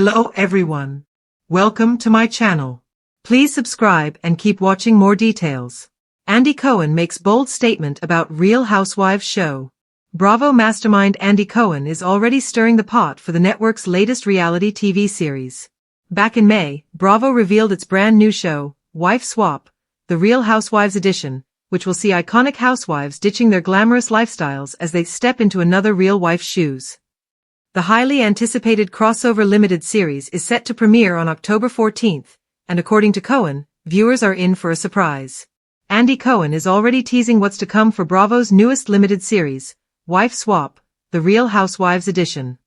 Hello everyone. Welcome to my channel. Please subscribe and keep watching more details. Andy Cohen makes bold statement about Real Housewives show. Bravo mastermind Andy Cohen is already stirring the pot for the network's latest reality TV series. Back in May, Bravo revealed its brand new show, Wife Swap, the Real Housewives edition, which will see iconic housewives ditching their glamorous lifestyles as they step into another real wife's shoes. The highly anticipated crossover limited series is set to premiere on October 14th, and according to Cohen, viewers are in for a surprise. Andy Cohen is already teasing what's to come for Bravo's newest limited series, Wife Swap, the Real Housewives edition.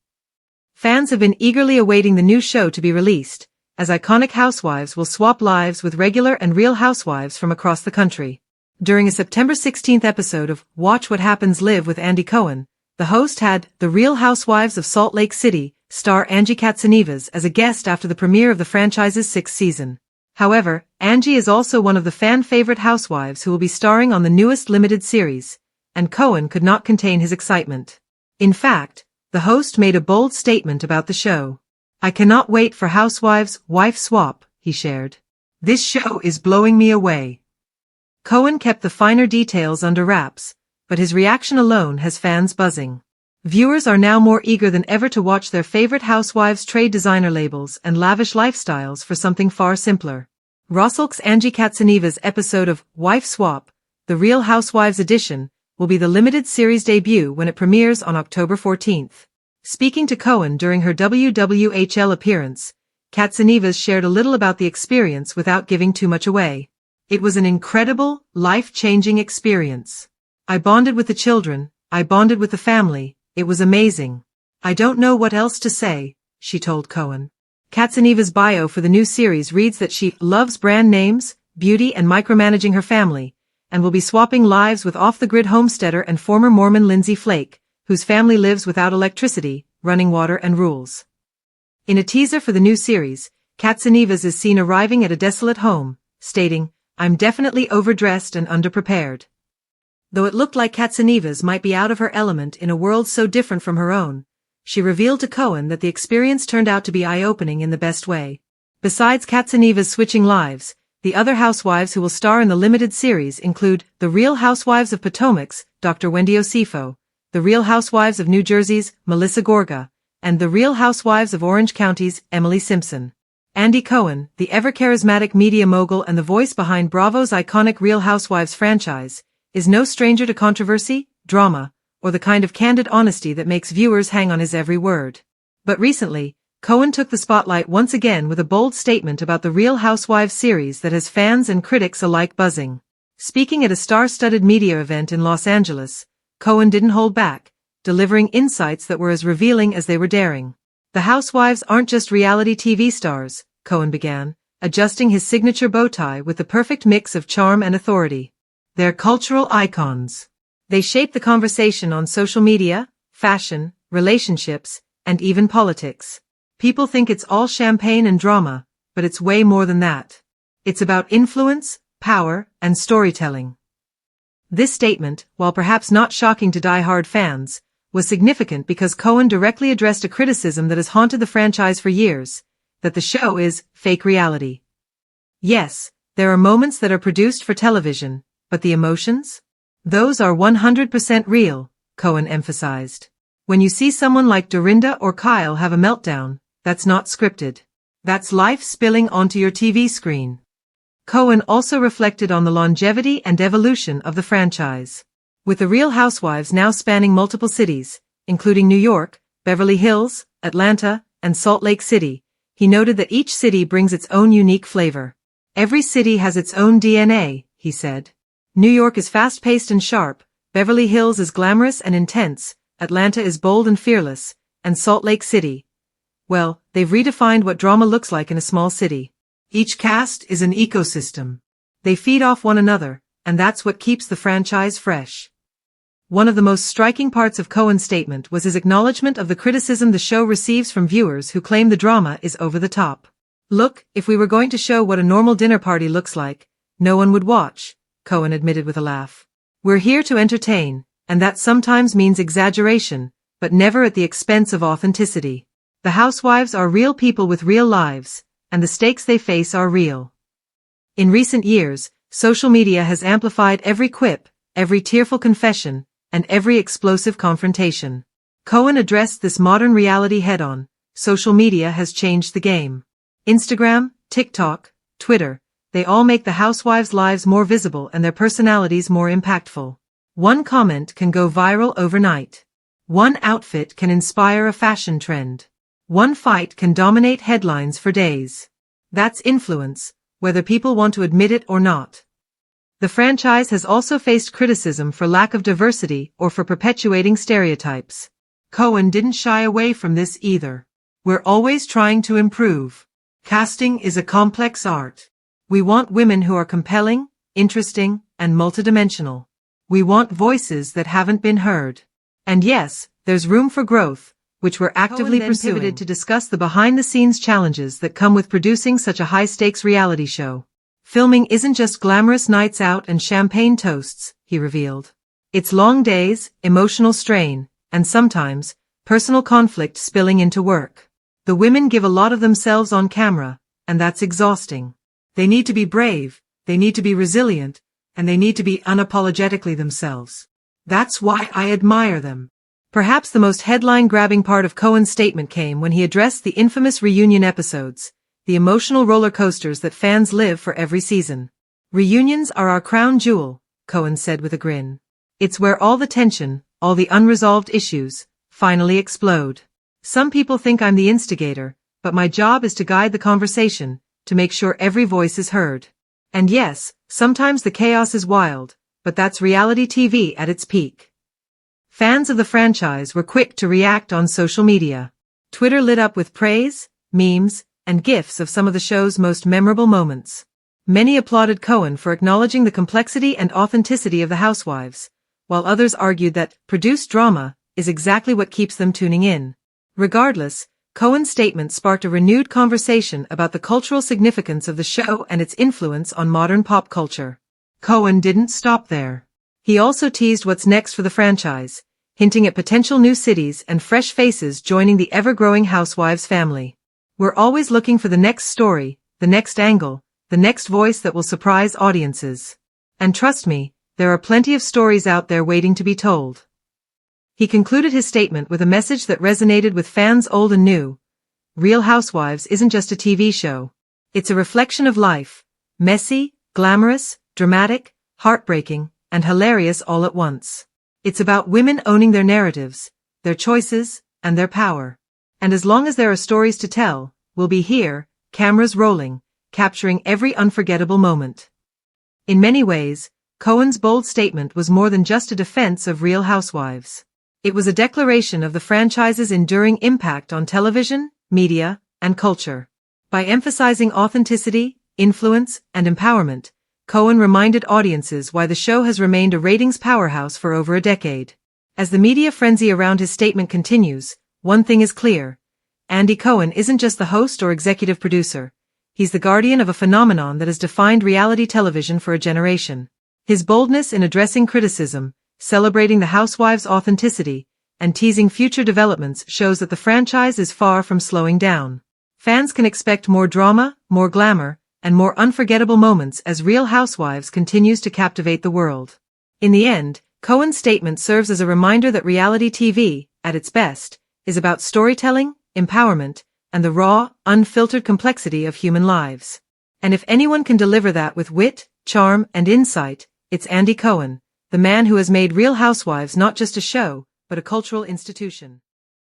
Fans have been eagerly awaiting the new show to be released, as iconic housewives will swap lives with regular and real housewives from across the country. During a September 16th episode of Watch What Happens Live with Andy Cohen, the host had The Real Housewives of Salt Lake City star Angie Katsanevas as a guest after the premiere of the franchise's 6th season. However, Angie is also one of the fan-favorite housewives who will be starring on the newest limited series, and Cohen could not contain his excitement. In fact, the host made a bold statement about the show. "I cannot wait for Housewives Wife Swap," he shared. "This show is blowing me away." Cohen kept the finer details under wraps, but his reaction alone has fans buzzing. Viewers are now more eager than ever to watch their favorite housewives trade designer labels and lavish lifestyles for something far simpler. Rossalk's Angie Katsanevas episode of Wife Swap, the Real Housewives edition, will be the limited series debut when it premieres on October 14th. Speaking to Cohen during her WWHL appearance, Katsanevas shared a little about the experience without giving too much away. "It was an incredible, life-changing experience. I bonded with the children, I bonded with the family, it was amazing. I don't know what else to say," she told Cohen. Katsanevas' bio for the new series reads that she loves brand names, beauty and micromanaging her family, and will be swapping lives with off-the-grid homesteader and former Mormon Lindsay Flake, whose family lives without electricity, running water and rules. In a teaser for the new series, Katsanevas is seen arriving at a desolate home, stating, "I'm definitely overdressed and underprepared." Though it looked like Katsanevas might be out of her element in a world so different from her own, she revealed to Cohen that the experience turned out to be eye-opening in the best way. Besides Katsanevas switching lives, the other housewives who will star in the limited series include The Real Housewives of Potomac's Dr. Wendy Osifo, The Real Housewives of New Jersey's Melissa Gorga, and The Real Housewives of Orange County's Emily Simpson. Andy Cohen, the ever-charismatic media mogul and the voice behind Bravo's iconic Real Housewives franchise, is no stranger to controversy, drama, or the kind of candid honesty that makes viewers hang on his every word. But recently, Cohen took the spotlight once again with a bold statement about the Real Housewives series that has fans and critics alike buzzing. Speaking at a star-studded media event in Los Angeles, Cohen didn't hold back, delivering insights that were as revealing as they were daring. "The housewives aren't just reality TV stars," Cohen began, adjusting his signature bow tie with the perfect mix of charm and authority. "They're cultural icons. They shape the conversation on social media, fashion, relationships, and even politics. People think it's all champagne and drama, but it's way more than that. It's about influence, power, and storytelling." This statement, while perhaps not shocking to die-hard fans, was significant because Cohen directly addressed a criticism that has haunted the franchise for years, that the show is fake reality. "Yes, there are moments that are produced for television, but the emotions? Those are 100% real," Cohen emphasized. "When you see someone like Dorinda or Kyle have a meltdown, that's not scripted. That's life spilling onto your TV screen." Cohen also reflected on the longevity and evolution of the franchise. With the Real Housewives now spanning multiple cities, including New York, Beverly Hills, Atlanta, and Salt Lake City, he noted that each city brings its own unique flavor. "Every city has its own DNA," he said. "New York is fast-paced and sharp, Beverly Hills is glamorous and intense, Atlanta is bold and fearless, and Salt Lake City, well, they've redefined what drama looks like in a small city. Each cast is an ecosystem. They feed off one another, and that's what keeps the franchise fresh." One of the most striking parts of Cohen's statement was his acknowledgement of the criticism the show receives from viewers who claim the drama is over the top. "Look, if we were going to show what a normal dinner party looks like, no one would watch," Cohen admitted with a laugh. "We're here to entertain, and that sometimes means exaggeration, but never at the expense of authenticity." The housewives are real people with real lives, and the stakes they face are real. In recent years, social media has amplified every quip, every tearful confession, and every explosive confrontation. Cohen addressed this modern reality head-on. Social media has changed the game. Instagram, TikTok, Twitter, they all make the housewives' lives more visible and their personalities more impactful. One comment can go viral overnight. One outfit can inspire a fashion trend. One fight can dominate headlines for days. That's influence, whether people want to admit it or not. The franchise has also faced criticism for lack of diversity or for perpetuating stereotypes. Cohen didn't shy away from this either. We're always trying to improve. Casting is a complex art. We want women who are compelling, interesting, and multidimensional. We want voices that haven't been heard. And yes, there's room for growth, which we're actively pursuing. Pivoted to discuss the behind-the-scenes challenges that come with producing such a high-stakes reality show. Filming isn't just glamorous nights out and champagne toasts, he revealed. It's long days, emotional strain, and sometimes, personal conflict spilling into work. The women give a lot of themselves on camera, and that's exhausting. They need to be brave, they need to be resilient, and they need to be unapologetically themselves. That's why I admire them. Perhaps the most headline-grabbing part of Cohen's statement came when he addressed the infamous reunion episodes, the emotional roller coasters that fans live for every season. Reunions are our crown jewel, Cohen said with a grin. It's where all the tension, all the unresolved issues, finally explode. Some people think I'm the instigator, but my job is to guide the conversation, to make sure every voice is heard. And yes, sometimes the chaos is wild, but that's reality TV at its peak. Fans of the franchise were quick to react on social media. Twitter lit up with praise, memes, and GIFs of some of the show's most memorable moments. Many applauded Cohen for acknowledging the complexity and authenticity of the housewives, while others argued that produced drama is exactly what keeps them tuning in. Regardless, Cohen's statement sparked a renewed conversation about the cultural significance of the show and its influence on modern pop culture. Cohen didn't stop there. He also teased what's next for the franchise, hinting at potential new cities and fresh faces joining the ever-growing Housewives family. We're always looking for the next story, the next angle, the next voice that will surprise audiences. And trust me, there are plenty of stories out there waiting to be told. He concluded his statement with a message that resonated with fans old and new. Real Housewives isn't just a TV show. It's a reflection of life. Messy, glamorous, dramatic, heartbreaking, and hilarious all at once. It's about women owning their narratives, their choices, and their power. And as long as there are stories to tell, we'll be here, cameras rolling, capturing every unforgettable moment. In many ways, Cohen's bold statement was more than just a defense of Real Housewives. It was a declaration of the franchise's enduring impact on television, media, and culture. By emphasizing authenticity, influence, and empowerment, Cohen reminded audiences why the show has remained a ratings powerhouse for over a decade. As the media frenzy around his statement continues, one thing is clear. Andy Cohen isn't just the host or executive producer. He's the guardian of a phenomenon that has defined reality television for a generation. His boldness in addressing criticism, celebrating the housewives' authenticity, and teasing future developments shows that the franchise is far from slowing down. Fans can expect more drama, more glamour, and more unforgettable moments as Real Housewives continues to captivate the world. In the end, Cohen's statement serves as a reminder that reality TV, at its best, is about storytelling, empowerment, and the raw, unfiltered complexity of human lives. And if anyone can deliver that with wit, charm, and insight, it's Andy Cohen, the man who has made Real Housewives not just a show, but a cultural institution.